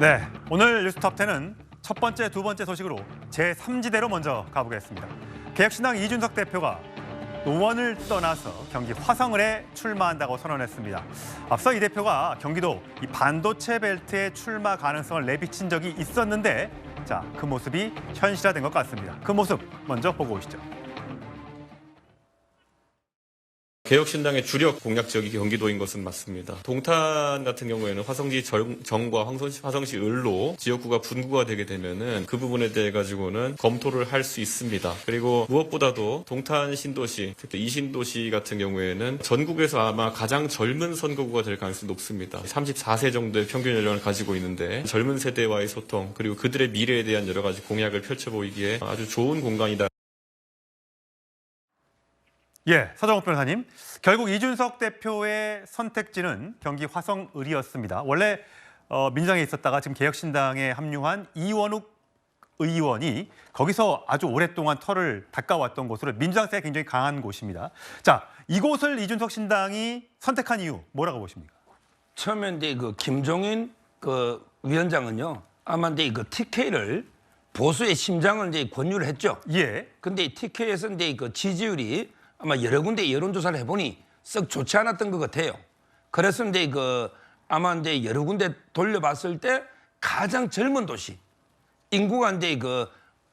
네, 오늘 뉴스톱10은 첫 번째, 두 번째 소식으로 제3지대로 먼저 가보겠습니다. 개혁신당 이준석 대표가 노원을 떠나서 경기 화성을에 출마한다고 선언했습니다. 앞서 이 대표가 경기도 이 반도체 벨트에 출마 가능성을 내비친 적이 있었는데 그 모습이 현실화된 것 같습니다. 그 모습 먼저 보고 오시죠. 개혁신당의 주력 공약 지역이 경기도인 것은 맞습니다. 동탄 같은 경우에는 화성시 정과 화성시 을로 지역구가 분구가 되게 되면은 그 부분에 대해 가지고는 검토를 할 수 있습니다. 그리고 무엇보다도 동탄 신도시, 특히 이 신도시 같은 경우에는 전국에서 아마 가장 젊은 선거구가 될 가능성이 높습니다. 34세 정도의 평균 연령을 가지고 있는데 젊은 세대와의 소통 그리고 그들의 미래에 대한 여러 가지 공약을 펼쳐 보이기에 아주 좋은 공간이다. 예, 서정욱 변호사님. 결국 이준석 대표의 선택지는 경기 화성을이었습니다. 원래 민주당에 있었다가 지금 개혁신당에 합류한 이원욱 의원이 거기서 아주 오랫동안 털을 닦아왔던 곳으로 민주당세가 굉장히 강한 곳입니다. 자, 이곳을 이준석 신당이 선택한 이유 뭐라고 보십니까? 처음에 이제 김종인 위원장은요, 아마 이제 TK를 보수의 심장을 이제 권유를 했죠. 예. 근데 TK에서 이제 지지율이 아마 여러 군데 여론조사를 해보니 썩 좋지 않았던 것 같아요. 그래서 이제 아마 이제 여러 군데 돌려봤을 때 가장 젊은 도시, 인구가 이제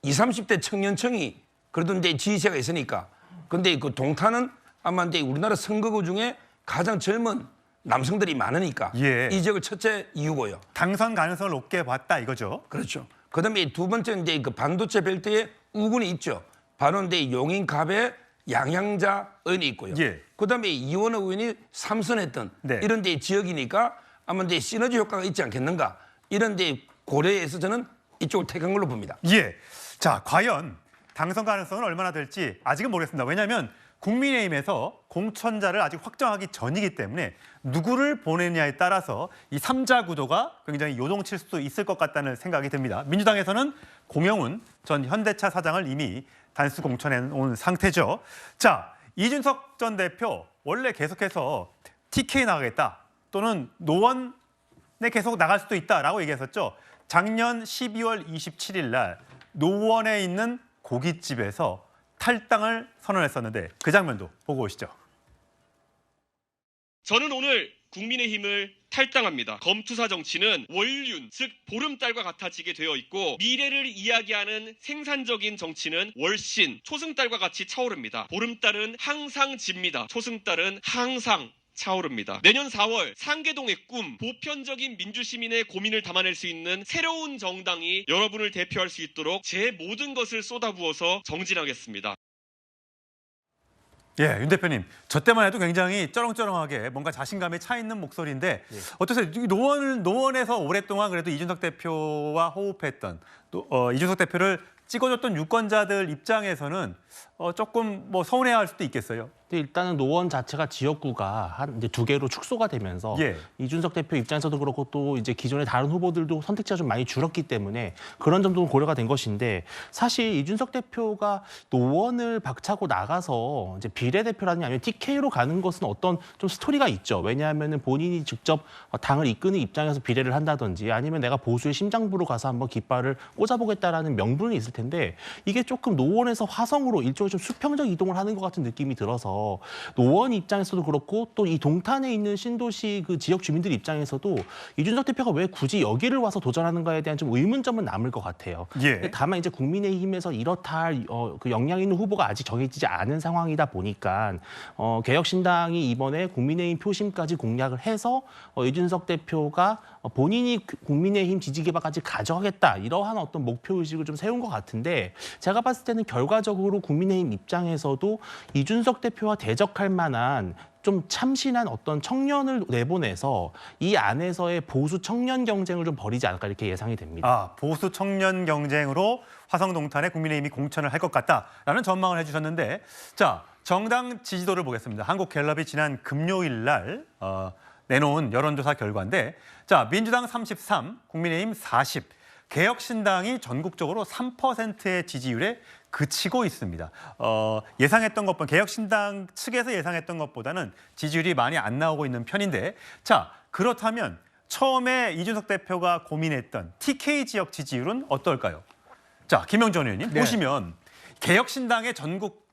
20, 30대 청년층이 그래도 이제 지지세가 있으니까. 근데 동탄은 아마 이제 우리나라 선거구 중에 가장 젊은 남성들이 많으니까 예. 이 지역을 첫째 이유고요. 당선 가능성을 높게 봤다 이거죠. 그렇죠. 그다음에 두 번째 이제 반도체 벨트에 우군이 있죠. 바로 이제 용인갑에 양양자 의원이 있고요. 예. 그다음에 이원호 의원이 삼선했던 이런 데 지역이니까 아마 이제 시너지 효과가 있지 않겠는가 이런 데 고려해서 저는 이쪽을 택한 걸로 봅니다. 예. 자, 과연 당선 가능성은 얼마나 될지 아직은 모르겠습니다. 왜냐하면 국민의힘에서 공천자를 아직 확정하기 전이기 때문에 누구를 보내느냐에 따라서 이 3자 구도가 굉장히 요동칠 수도 있을 것 같다는 생각이 듭니다. 민주당에서는 공영훈 전 현대차 사장을 이미 단수 공천해 온 상태죠. 자, 이준석 전 대표 원래 계속해서 TK 나가겠다 또는 노원에 계속 나갈 수도 있다라고 얘기했었죠. 작년 12월 27일 날 노원에 있는 고깃집에서 탈당을 선언했었는데 그 장면도 보고 오시죠. 저는 오늘 국민의힘을 탈당합니다. 검투사 정치는 월윤, 즉 보름달과 같아지게 되어 있고 미래를 이야기하는 생산적인 정치는 월신, 초승달과 같이 차오릅니다. 보름달은 항상 집니다. 초승달은 항상 차오릅니다. 내년 4월 상계동의 꿈, 보편적인 민주시민의 고민을 담아낼 수 있는 새로운 정당이 여러분을 대표할 수 있도록 제 모든 것을 쏟아부어서 정진하겠습니다. 예, 윤 대표님, 저 때만 해도 굉장히 쩌렁쩌렁하게 뭔가 자신감에 차 있는 목소리인데 어떠세요? 노원에서 오랫동안 그래도 이준석 대표와 호흡했던 이준석 대표를 찍어줬던 유권자들 입장에서는 조금 서운해할 수도 있겠어요. 일단은 노원 자체가 지역구가 이제 두 개로 축소가 되면서 이준석 대표 입장에서도 그렇고 또 이제 기존의 다른 후보들도 선택지가 좀 많이 줄었기 때문에 그런 점도 고려가 된 것인데 사실 이준석 대표가 노원을 박차고 나가서 이제 비례대표라든지 아니면 TK로 가는 것은 어떤 좀 스토리가 있죠. 왜냐하면은 본인이 직접 당을 이끄는 입장에서 비례를 한다든지 아니면 내가 보수의 심장부로 가서 한번 깃발을 꽂아보겠다라는 명분이 있을 텐데 이게 조금 노원에서 화성으로 일종의 좀 수평적 이동을 하는 것 같은 느낌이 들어서 노원 입장에서도 그렇고 또 이 동탄에 있는 신도시 그 지역 주민들 입장에서도 이준석 대표가 왜 굳이 여기를 와서 도전하는가에 대한 좀 의문점은 남을 것 같아요. 다만 이제 국민의힘에서 이렇다 할 그 역량 있는 후보가 아직 정해지지 않은 상황이다 보니까 개혁신당이 이번에 국민의힘 표심까지 공략을 해서 이준석 대표가 본인이 국민의힘 지지 기반까지 가져가겠다 이러한 어떤 목표 의식을 좀 세운 것 같은데 제가 봤을 때는 결과적으로 국민의힘 입장에서도 이준석 대표와 대적할 만한 좀 참신한 어떤 청년을 내보내서 이 안에서의 보수 청년 경쟁을 좀 벌이지 않을까 이렇게 예상이 됩니다. 아, 보수 청년 경쟁으로 화성 동탄에 국민의힘이 공천을 할 것 같다라는 전망을 해주셨는데 자, 정당 지지도를 보겠습니다. 한국갤럽이 지난 금요일 날 내놓은 여론조사 결과인데 자, 민주당 33, 국민의힘 40, 개혁신당이 전국적으로 3%의 지지율에 그치고 있습니다. 예상했던 것보다 개혁신당 측에서 예상했던 것보다는 지지율이 많이 안 나오고 있는 편인데 자, 그렇다면 처음에 이준석 대표가 고민했던 TK 지역 지지율은 어떨까요? 자, 김영준 의원님 보시면 개혁신당의 전국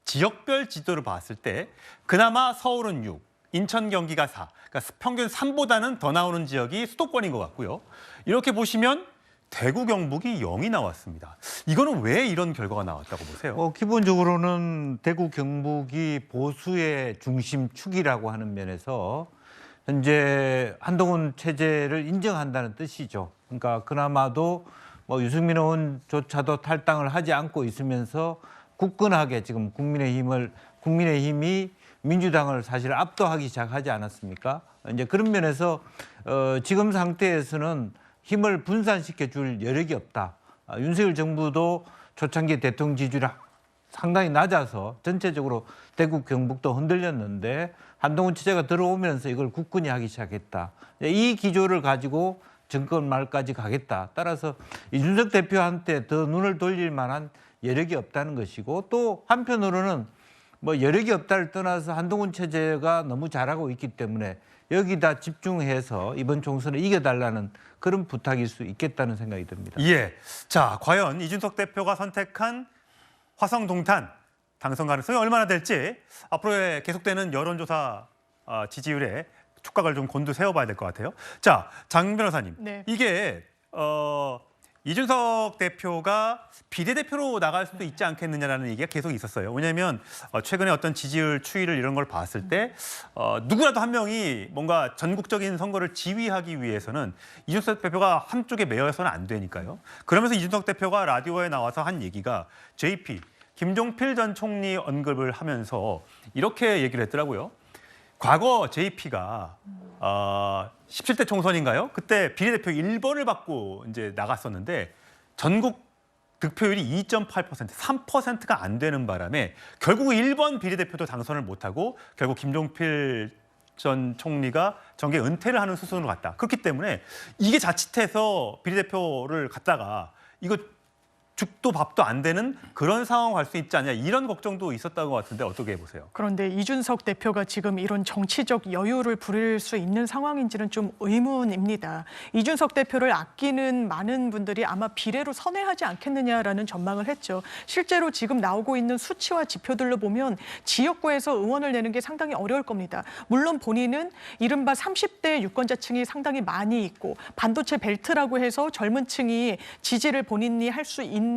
지역별 지도를 봤을 때 그나마 서울은 6, 인천, 경기가 4, 그러니까 평균 3보다는 더 나오는 지역이 수도권인 것 같고요. 이렇게 보시면 대구, 경북이 0이 나왔습니다. 이거는 왜 이런 결과가 나왔다고 보세요? 기본적으로는 대구, 경북이 보수의 중심축이라고 하는 면에서 현재 한동훈 체제를 인정한다는 뜻이죠. 그러니까 그나마도 유승민 의원조차도 탈당을 하지 않고 있으면서 굳건하게 지금 국민의힘이 민주당을 사실 압도하기 시작하지 않았습니까? 이제 그런 면에서 지금 상태에서는 힘을 분산시켜 줄 여력이 없다. 윤석열 정부도 초창기 대통령 지지율이 상당히 낮아서 전체적으로 대구, 경북도 흔들렸는데 한동훈 체제가 들어오면서 이걸 굳건히 하기 시작했다. 이 기조를 가지고 정권 말까지 가겠다. 따라서 이준석 대표한테 더 눈을 돌릴 만한 여력이 없다는 것이고 또 한편으로는 여력이 없다를 떠나서 한동훈 체제가 너무 잘하고 있기 때문에 여기다 집중해서 이번 총선을 이겨달라는 그런 부탁일 수 있겠다는 생각이 듭니다. 예. 자, 과연 이준석 대표가 선택한 화성 동탄 당선 가능성이 얼마나 될지 앞으로의 계속되는 여론조사 지지율에 촉각을 좀 곤두세워봐야 될 것 같아요. 자, 장 변호사님, 이게 이준석 대표가 비례대표로 나갈 수도 있지 않겠느냐라는 얘기가 계속 있었어요. 왜냐하면 최근에 어떤 지지율 추이를 이런 걸 봤을 때 누구라도 한 명이 뭔가 전국적인 선거를 지휘하기 위해서는 이준석 대표가 한쪽에 매여서는 안 되니까요. 그러면서 이준석 대표가 라디오에 나와서 한 얘기가 JP, 김종필 전 총리 언급을 하면서 이렇게 얘기를 했더라고요. 과거 JP가 17대 총선인가요? 그때 비례대표 1번을 받고 이제 나갔었는데 전국 득표율이 2.8%, 3%가 안 되는 바람에 결국 1번 비례대표도 당선을 못하고 결국 김종필 전 총리가 정계 은퇴를 하는 수순으로 갔다. 그렇기 때문에 이게 자칫해서 비례대표를 갖다가 이거 죽도 밥도 안 되는 그런 상황 갈 수 있지 않냐 이런 걱정도 있었던 것 같은데 어떻게 보세요? 그런데 이준석 대표가 지금 이런 정치적 여유를 부릴 수 있는 상황인지는 좀 의문입니다. 이준석 대표를 아끼는 많은 분들이 아마 비례로 선회하지 않겠느냐라는 전망을 했죠. 실제로 지금 나오고 있는 수치와 지표들로 보면 지역구에서 의원을 내는 게 상당히 어려울 겁니다. 물론 본인은 이른바 30대 유권자층이 상당히 많이 있고 반도체 벨트라고 해서 젊은 층이 지지를 본인이 할 수 있는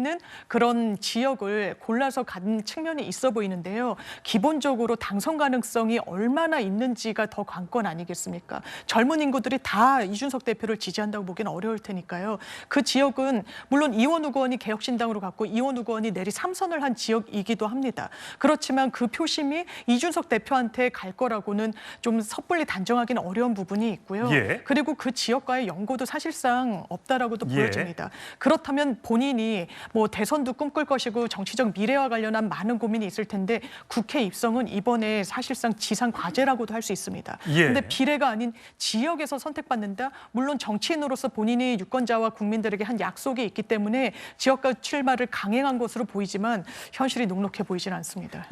그런 지역을 골라서 간 측면이 있어 보이는데요. 기본적으로 당선 가능성이 얼마나 있는지가 더 관건 아니겠습니까? 젊은 인구들이 다 이준석 대표를 지지한다고 보기는 어려울 테니까요. 그 지역은 물론 이원욱 의원이 개혁신당으로 갔고 이원욱 의원이 내리 3선을 한 지역이기도 합니다. 그렇지만 그 표심이 이준석 대표한테 갈 거라고는 좀 섣불리 단정하기는 어려운 부분이 있고요. 그리고 그 지역과의 연고도 사실상 없다라고도 보여집니다. 그렇다면 본인이 대선도 꿈꿀 것이고 정치적 미래와 관련한 많은 고민이 있을 텐데 국회 입성은 이번에 사실상 지상 과제라고도 할 수 있습니다. 그런데 비례가 아닌 지역에서 선택받는다? 물론 정치인으로서 본인이 유권자와 국민들에게 한 약속이 있기 때문에 지역과 출마를 강행한 것으로 보이지만 현실이 녹록해 보이지는 않습니다.